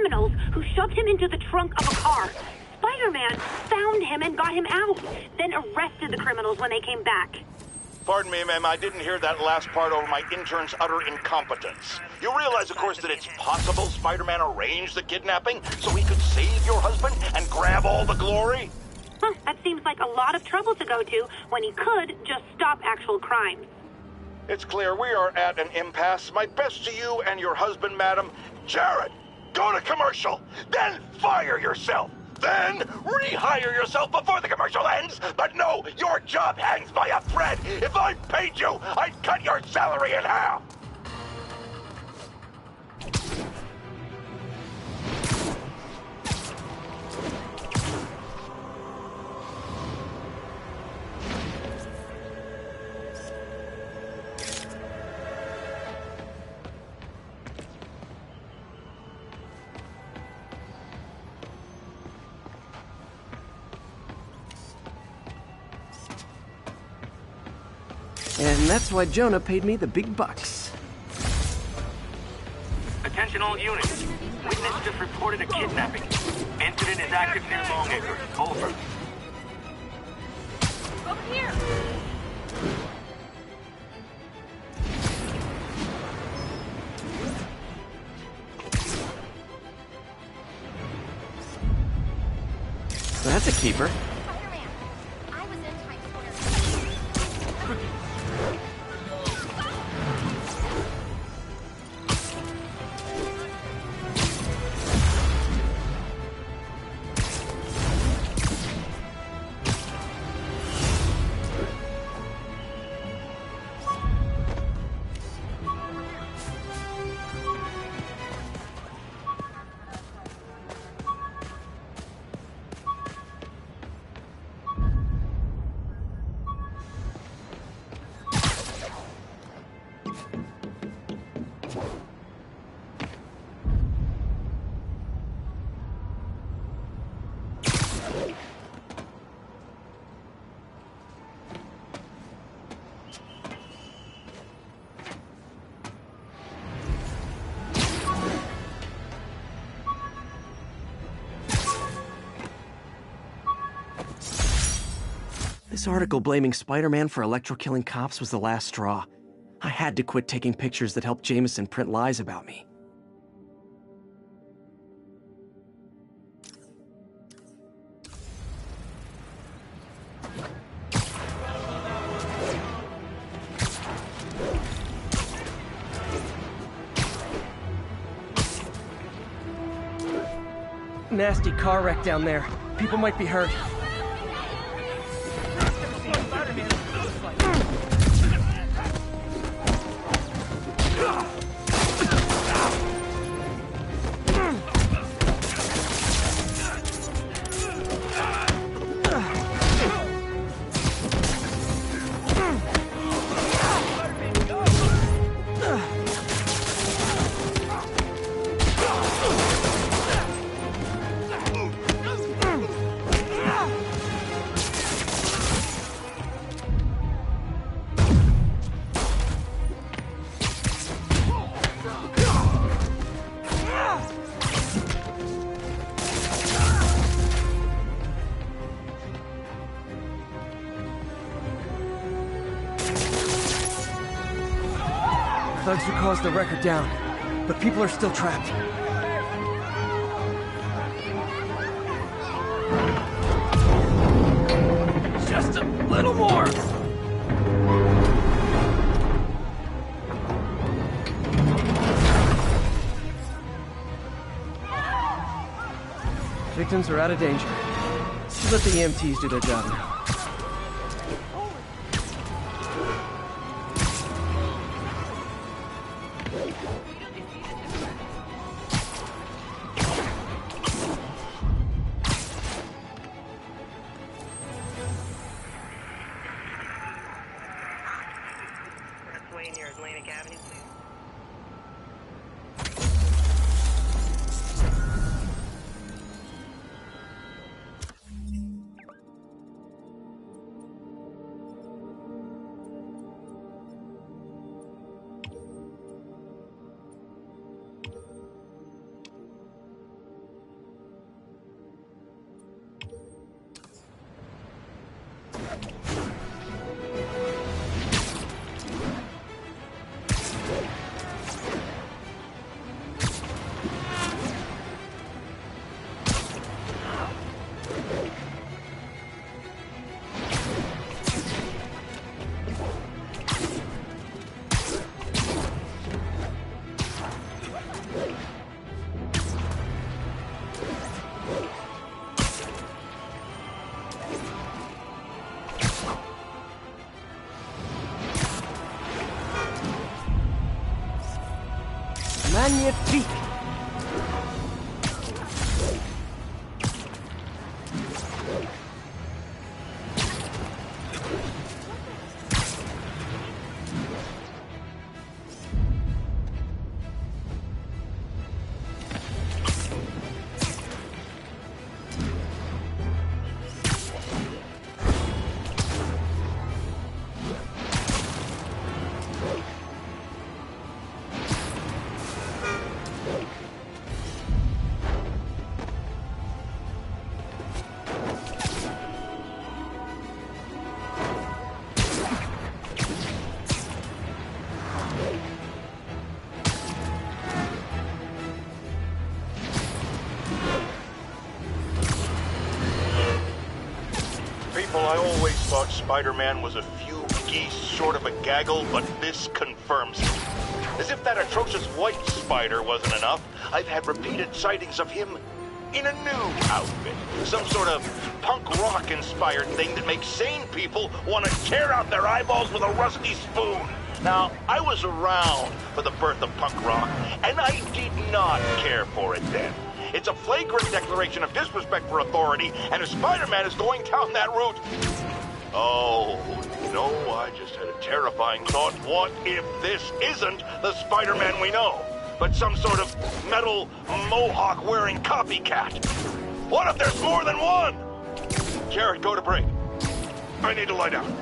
criminals who shoved him into the trunk of a car. Spider-Man found him and got him out, then arrested the criminals when they came back. Pardon me, ma'am, I didn't hear that last part over my intern's utter incompetence. You realize, of course, that it's possible Spider-Man arranged the kidnapping so he could save your husband and grab all the glory? Huh, that seems like a lot of trouble to go to when he could just stop actual crimes. It's clear we are at an impasse. My best to you and your husband, madam. Jared, go to commercial, then fire yourself. Then rehire yourself before the commercial ends. But no, your job hangs by a thread. If I paid you, I'd cut your salary in half. And that's why Jonah paid me the big bucks. Attention all units. Witness just reported a kidnapping. Incident is active near Longacre. Over. Over here! That's a keeper. Spider-Man! I was in Times Square. This article blaming Spider-Man for electro-killing cops was the last straw. I had to quit taking pictures that helped Jameson print lies about me. Nasty car wreck down there. People might be hurt. Thugs who caused the wreck are down, but people are still trapped. Just a little more! Victims are out of danger. Let's let the EMTs do their job now. Near Atlantic Avenue, please. can't peek. I always thought Spider-Man was a few geese short of a gaggle, but this confirms it. As if that atrocious white spider wasn't enough, I've had repeated sightings of him in a new outfit. Some sort of punk rock-inspired thing that makes sane people want to tear out their eyeballs with a rusty spoon. Now, I was around for the birth of punk rock, and I did not care for it then. It's a flagrant declaration of disrespect for authority, and if Spider-Man is going down that route... Oh, no, I just had a terrifying thought. What if this isn't the Spider-Man we know, but some sort of metal mohawk-wearing copycat? What if there's more than one? Jared, go to break. I need to lie down.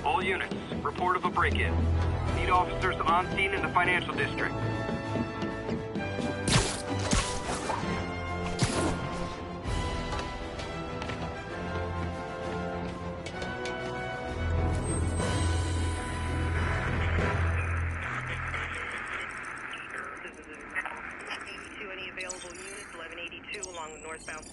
All units, report of a break-in. Need officers on scene in the financial district. Any available units, 1182 along the northbound.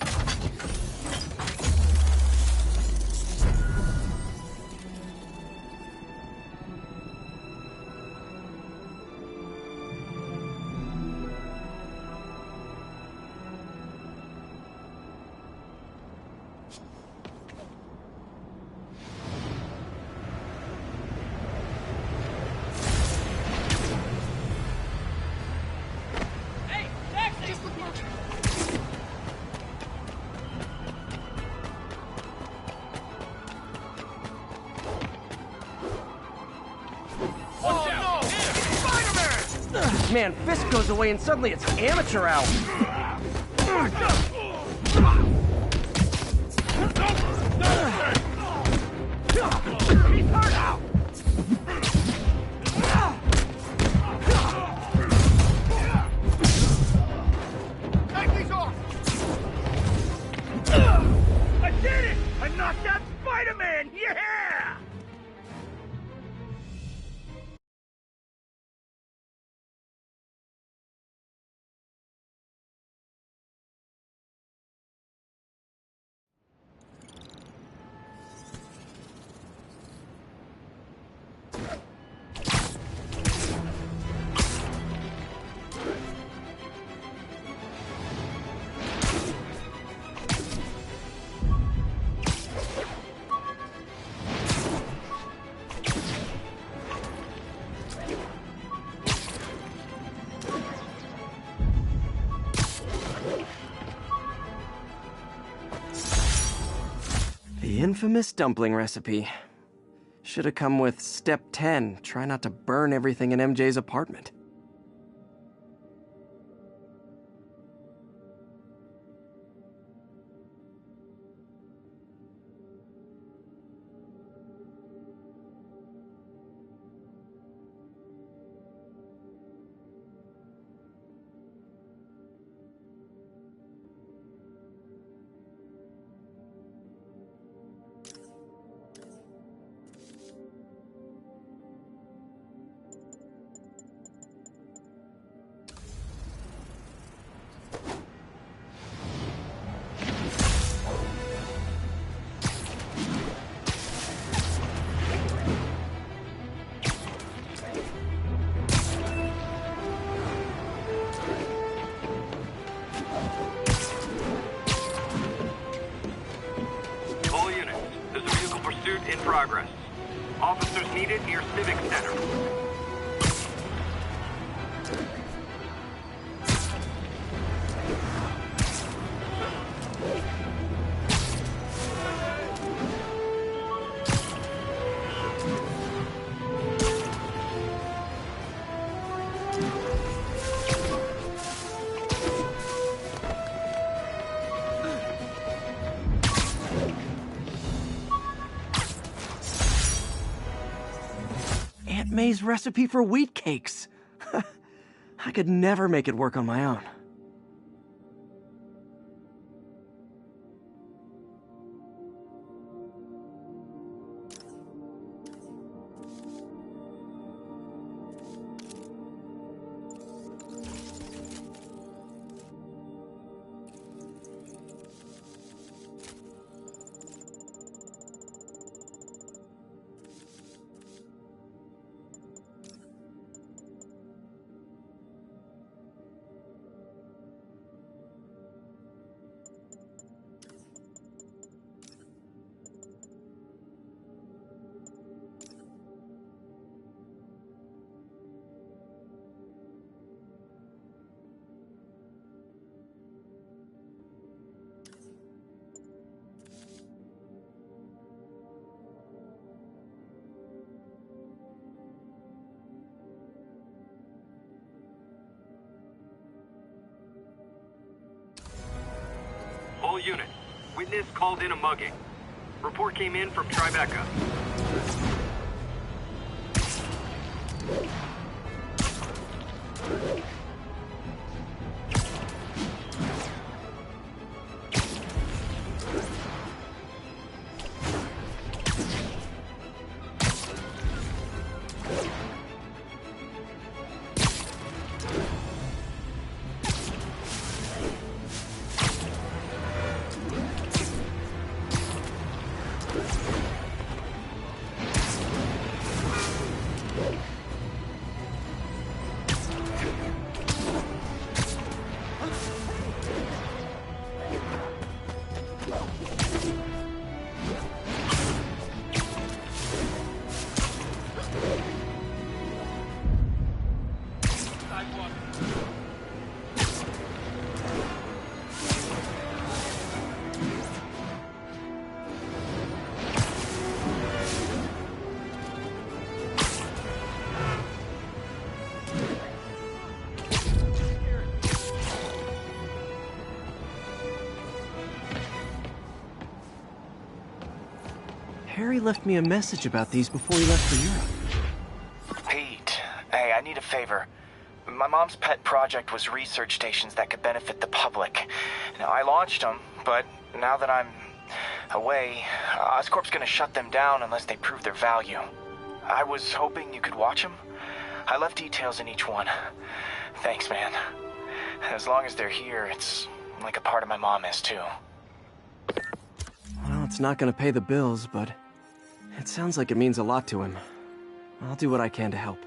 Man, Fisk goes away and suddenly it's amateur hour. He's hurt out! Take these off! I did it! I knocked out Spider-Man! Yeah! The infamous dumpling recipe. Should have come with step 10. Try not to burn everything in MJ's apartment. pursuit in progress. Officers needed near Civic Center. Aunt May's recipe for wheat cakes. I could never make it work on my own. All units. Witness called in a mugging. Report came in from Tribeca. Harry left me a message about these before he left for Europe. Pete, hey, I need a favor. My mom's pet project was research stations that could benefit the public. Now, I launched them, but now that I'm away, Oscorp's gonna shut them down unless they prove their value. I was hoping you could watch them. I left details in each one. Thanks, man. As long as they're here, it's like a part of my mom is, too. Well, it's not gonna pay the bills, but it sounds like it means a lot to him. I'll do what I can to help.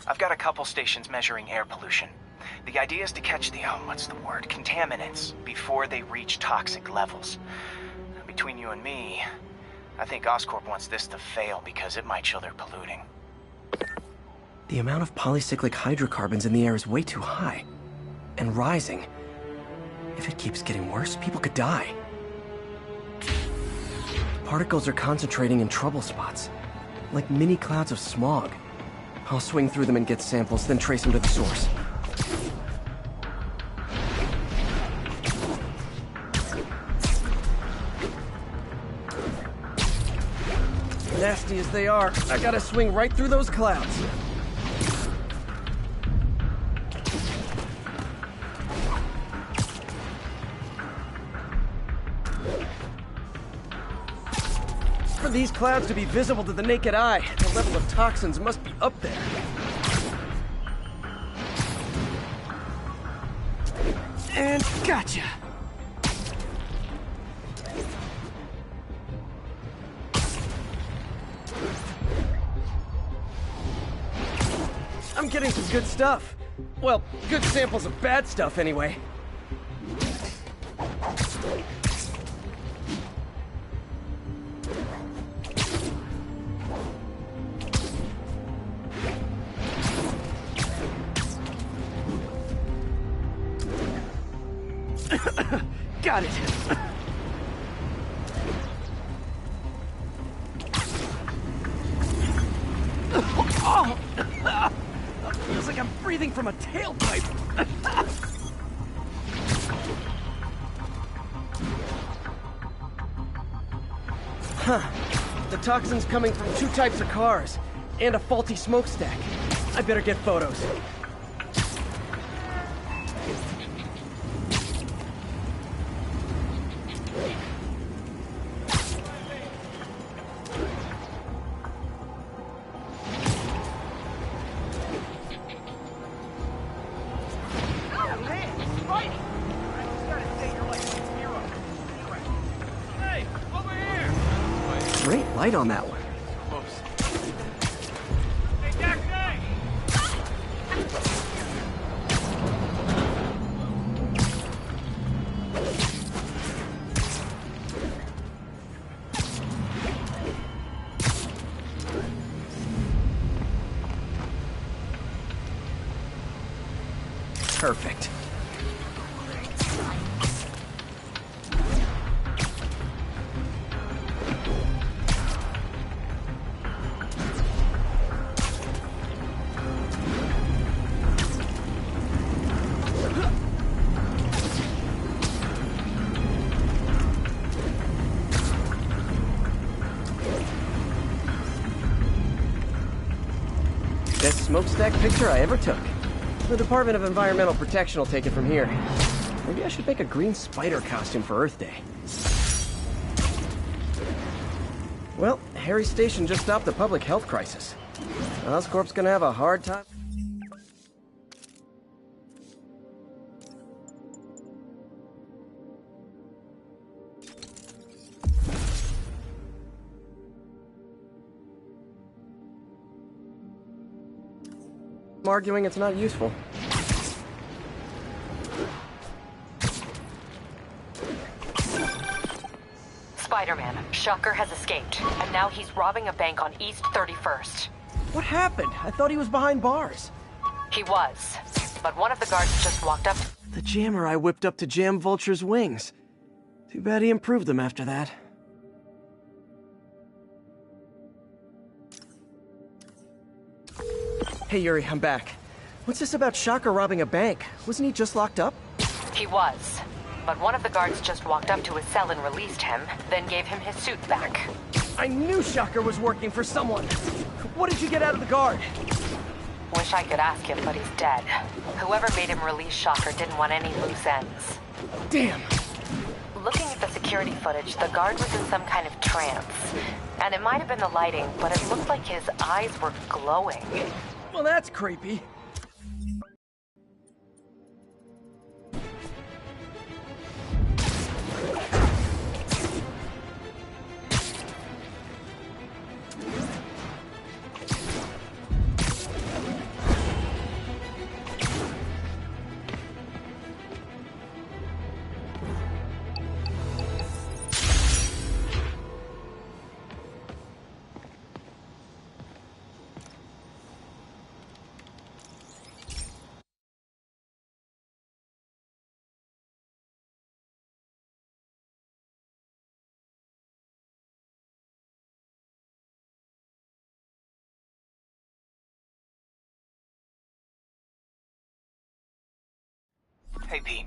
I've got a couple stations measuring air pollution. The idea is to catch the, contaminants before they reach toxic levels. Between you and me, I think Oscorp wants this to fail because it might show they're polluting. The amount of polycyclic hydrocarbons in the air is way too high. And rising. If it keeps getting worse, people could die. Particles are concentrating in trouble spots, like mini clouds of smog. I'll swing through them and get samples, then trace them to the source. Nasty as they are, I gotta swing right through those clouds. For these clouds to be visible to the naked eye, the level of toxins must be up there. And gotcha! I'm getting some good stuff. Well, good samples of bad stuff, anyway. Got it. Oh! Feels like I'm breathing from a tailpipe. Huh. The toxin's coming from 2 types of cars, and a faulty smokestack. I better get photos. Great light on that one. Perfect. Best smokestack picture I ever took. The Department of Environmental Protection will take it from here. Maybe I should make a green spider costume for Earth Day. Well, Harry Station just stopped the public health crisis. Oscorp's gonna have a hard time. I'm arguing it's not useful. Spider-Man, Shocker has escaped, and now he's robbing a bank on East 31st. What happened? I thought he was behind bars. He was, but one of the guards just walked up. The jammer I whipped up to jam Vulture's wings. Too bad he improved them after that. Hey Yuri, I'm back. What's this about Shocker robbing a bank? Wasn't he just locked up? He was, but one of the guards just walked up to his cell and released him, then gave him his suit back. I knew Shocker was working for someone. What did you get out of the guard? Wish I could ask him, but he's dead. Whoever made him release Shocker didn't want any loose ends. Damn. Looking at the security footage, the guard was in some kind of trance. And it might have been the lighting, but it looked like his eyes were glowing. Well, that's creepy. Hey, Pete.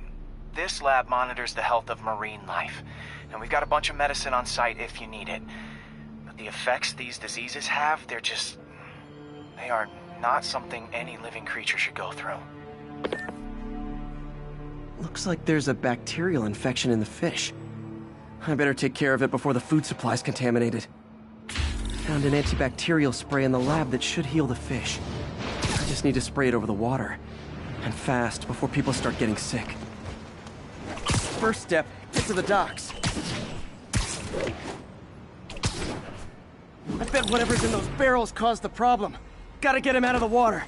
This lab monitors the health of marine life, and we've got a bunch of medicine on site if you need it. But the effects these diseases have, they are not something any living creature should go through. Looks like there's a bacterial infection in the fish. I better take care of it before the food supply's contaminated. Found an antibacterial spray in the lab that should heal the fish. I just need to spray it over the water. And fast, before people start getting sick. First step, get to the docks. I bet whatever's in those barrels caused the problem. Gotta get him out of the water.